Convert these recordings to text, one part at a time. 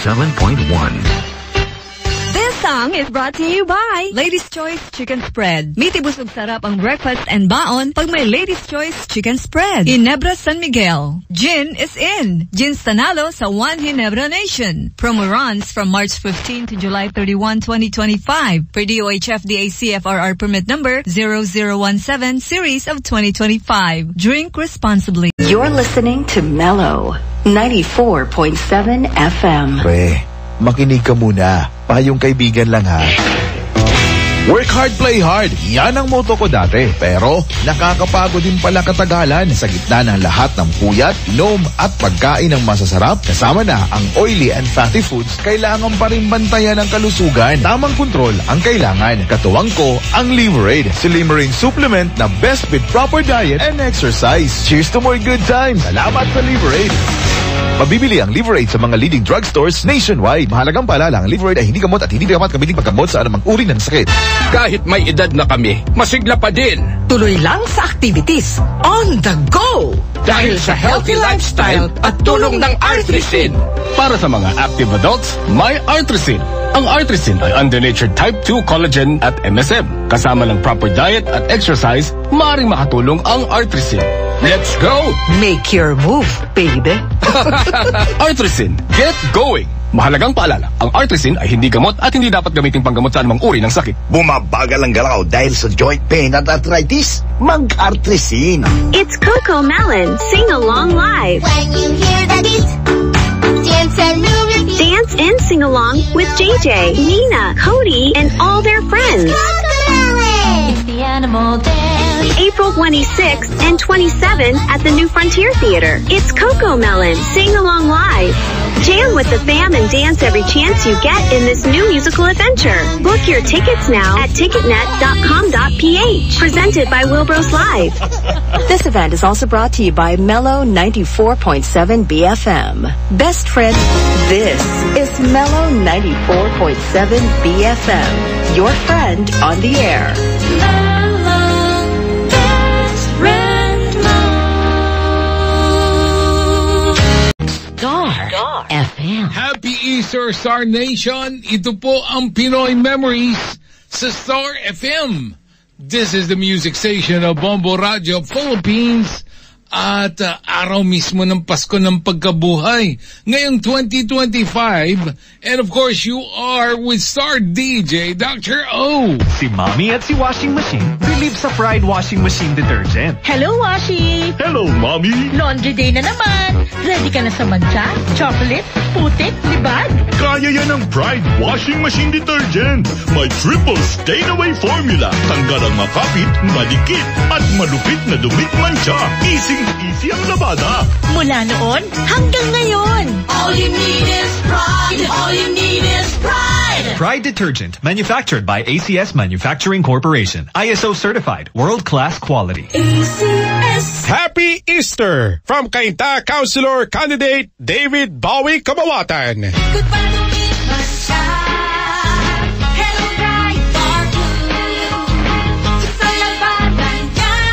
107.1. This song is brought to you by Ladies' Choice Chicken Spread. Miti busog sarap ang breakfast and baon pag may Ladies' Choice Chicken Spread. Ginebra San Miguel. Gin is in. Gin's Tanalo sa One Ginebra Nation. Promo runs from March 15 to July 31, 2025. Per DOH FDA CFRR permit number 0017 series of 2025. Drink responsibly. You're listening to Mellow 94.7 FM. Pre, makinig ka muna. Payong kaibigan lang ha. Work hard, play hard. Yan ang motto ko dati. Pero nakakapagod din pala katagalan sa gitna ng lahat ng puyat, inom at pagkain ng masasarap. Kasama na ang oily and fatty foods, kailangan pa rin bantayan ang kalusugan. Tamang kontrol ang kailangan. Katuwang ko ang Liverade. Si Limerine supplement na best with proper diet and exercise. Cheers to more good times. Salamat sa Liverade. Mabibili ang Liverade sa mga leading drugstores nationwide. Mahalagang paalala, ang Liverade ay hindi gamot at hindi dapat gamitin paggamot sa anumang uri ng sakit. Kahit may edad na kami, masigla pa din. Tuloy lang sa activities. On the go! Dahil sa healthy lifestyle at tulong ng Artrisin. Para sa mga active adults, may Artrisin. Ang Artrisin ay under-natured type 2 collagen at MSM. Kasama ng proper diet at exercise, maaaring makatulong ang Artrisin. Let's go! Make your move, baby. Artrisin, get going! Mahalagang paalala, ang Artrisin ay hindi gamot at hindi dapat gamitin panggamot sa anumang uri ng sakit. Bumabagal ang galaw dahil sa joint pain at arthritis? Mag-Artrisin. It's Coco Melon. Sing along live. When you hear the beat, dance and move your feet. Dance and sing along with JJ, Nina, Cody, and all their friends. Coco Melon. It's the animal dance. April 26th and 27th at the New Frontier Theater. It's Coco Melon. Sing along live. Jam with the fam and dance every chance you get in this new musical adventure. Book your tickets now at ticketnet.com.ph. Presented by Wilbros Live. This event is also brought to you by Mellow 94.7 BFM. Best friend, this is Mellow 94.7 BFM. Your friend on the air. Star FM. Happy Easter, Star Nation! Ito po ang Pinoy Memories sa Star FM. This is the music station of Bombo Radio Philippines. At araw mismo ng Pasko ng Pagkabuhay. Ngayong 2025. And of course, you are with Star DJ, Dr. O. Si Mommy at si Washing Machine believe sa Pride Washing Machine Detergent. Hello, Washi! Hello, Mommy! Laundry day na naman. Ready ka na sa mancha, chocolate, putik, libag? Kaya yan ang Pride Washing Machine Detergent. May triple stain-away formula. Tanggal ang makapit, madikit, at malupit na dumit mancha. Easy ang labada. Mula noon hanggang ngayon. All you need is pride. All you need is pride. Pride Detergent, manufactured by ACS Manufacturing Corporation. ISO certified, world-class quality. ACS. Happy Easter from Cainta Councilor Candidate David Bowie Kabawatan. Goodbye to Mancha. Hello, bright bar blue. Isang labanan yan.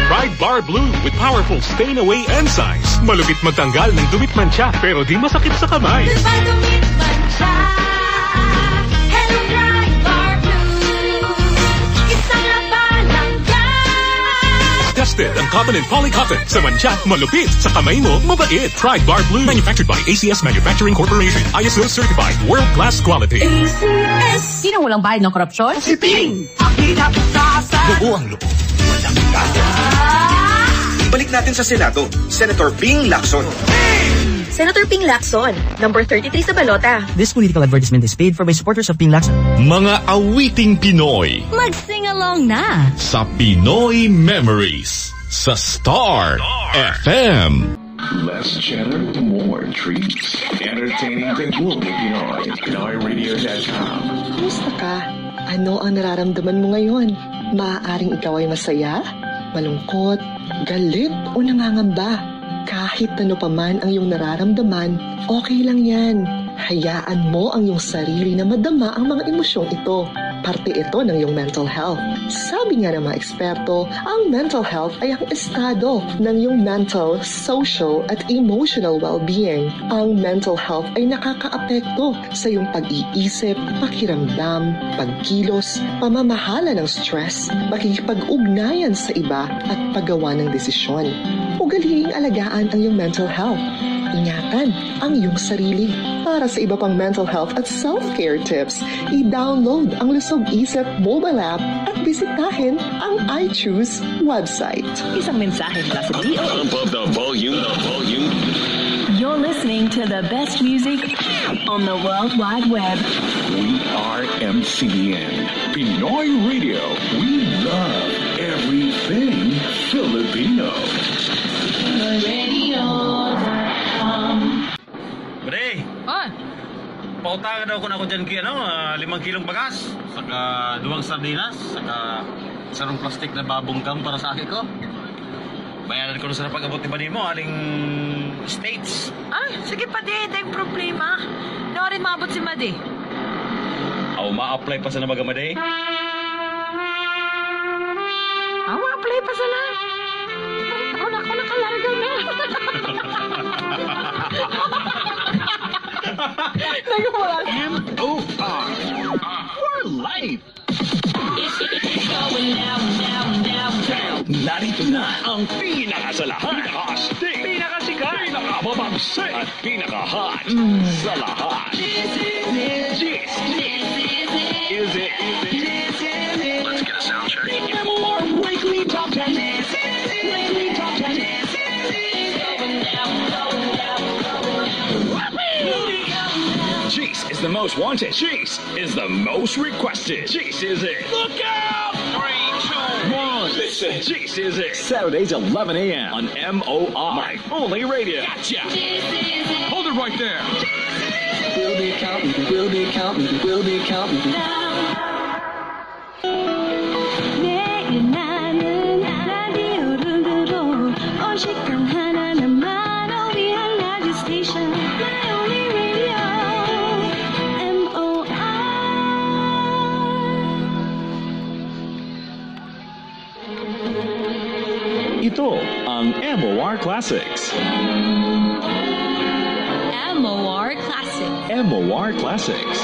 Pride Bar Blue with powerful stain-away enzymes. Malupit magtanggal ng dumit mancha pero di masakit sa kamay. Goodbye to Mancha. Hello, bright bar blue. Isang labanan yan. Tested ang cotton and polycotton. Sa mancha, malupit. Sa kamay mo, mabait. Pride Bar Blue. Manufactured by ACS Manufacturing Corporation. ISO certified. World-class quality. ACS. Sino walang bayad ng korupsyon? Si Ping. Ang pinakatasan. Loob ang loob. Walang kaya. Ibalik natin sa Senado, Senator Ping Lacson. Senator Ping Lacson, number 33 sa balota. This political advertisement is paid for by supporters of Ping Lacson. Mga awiting Pinoy Mag-sing along na sa Pinoy Memories sa Star FM. Less cheddar, more treats. Entertaining the global Pinoy. PinoyRadio.com. Kumusta ka? Ano ang nararamdaman mo ngayon? Maaaring ikaw ay masaya, malungkot, galit o nangangamba. Kahit ano pa man ang iyong nararamdaman, okay lang yan. Hayaan mo ang iyong sarili na madama ang mga emosyong ito. Parte ito ng iyong mental health. Sabi nga ng mga eksperto, ang mental health ay ang estado ng iyong mental, social at emotional well-being. Ang mental health ay nakakaapekto sa iyong pag-iisip, pakiramdam, pagkilos, pamamahala ng stress, makikipag-ugnayan sa iba at paggawa ng desisyon. Ugaliing alagaan ang iyong mental health. Ingatan ang iyong sarili. Para sa iba pang mental health at self-care tips, i-download ang Lusog Isip mobile app at bisitahin ang iChoose website. Isang mensahe mula sa DOH. Above the volume. You're listening to the best music on the World Wide Web. We are MCN. Pinoy Radio. We love everything Filipino. Bre! Ah! Pautangan daw ko na ako dyan kaya 5 kilong bagas, saka 2 sardinas, saka sarong plastik na babungkam para sa akin ko. Bayaran ko na sa pag-abot ni Bani mo, aling States. Ah, sige pa di, yung problema. Noorin maabot si Madi. Aw, ma-apply pa sa na magamade? Ma-apply pa sa na? Ako nakalarga na. M.O.R. For life. Narito na ang pinakasalahan, pinakastig, pinakasikat, pinakababagsi, at pinaka-hot sa lahat. This is it. Let's get a sound check. M.O.R. Weekly Top 10. Weekly Top 10. Jace is the most wanted. Jace is the most requested. Jace is it. Look out! 3, 2, 1. Listen. Jace is it. Saturdays 11 a.m. on M.O.R. My only radio. Gotcha. Hold it right there. We'll be counting, we'll be counting, we'll be counting. Ito ang M.O.R. Classics. M.O.R. Classics. M.O.R. Classics.